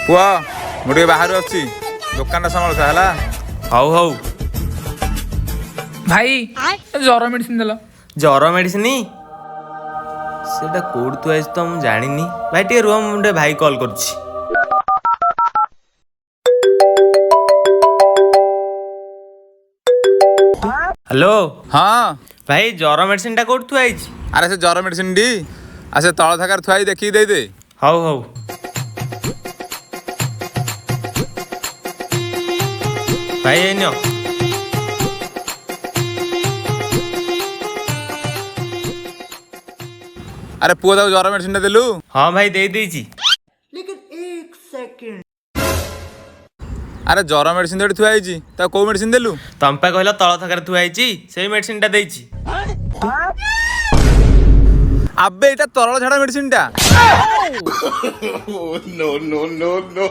पुआ मुझे बाहर अच्छी दुकान संभाल है। हौ हौ भाई ज्वर मेडिसिन देला। जर मेडिसिन सेटा कोड तु आइस तो मुझे जानी भाई टे रुह मुझे भाई कॉल करुच्ची। हेलो हाँ भाई जर मेडिसिन टा कोड तु आइज। अरे से ज्वर मेडिसिन डी आ से तल थाकार थुआई देखी दे दे। हौ हौ भाई ए नियो। अरे पुआ ताऊ ज्वर मेडिसिन देलु। हाँ भाई दे देइची। अरे ज्वर मेडिसिन तो थुआई ता को मेडिसिन देलु। तम पे कहला तल थकार थुआई से मेडिसिन टा देइची। अबे एटा तरल झाड़ा मेडिसिन टा। no.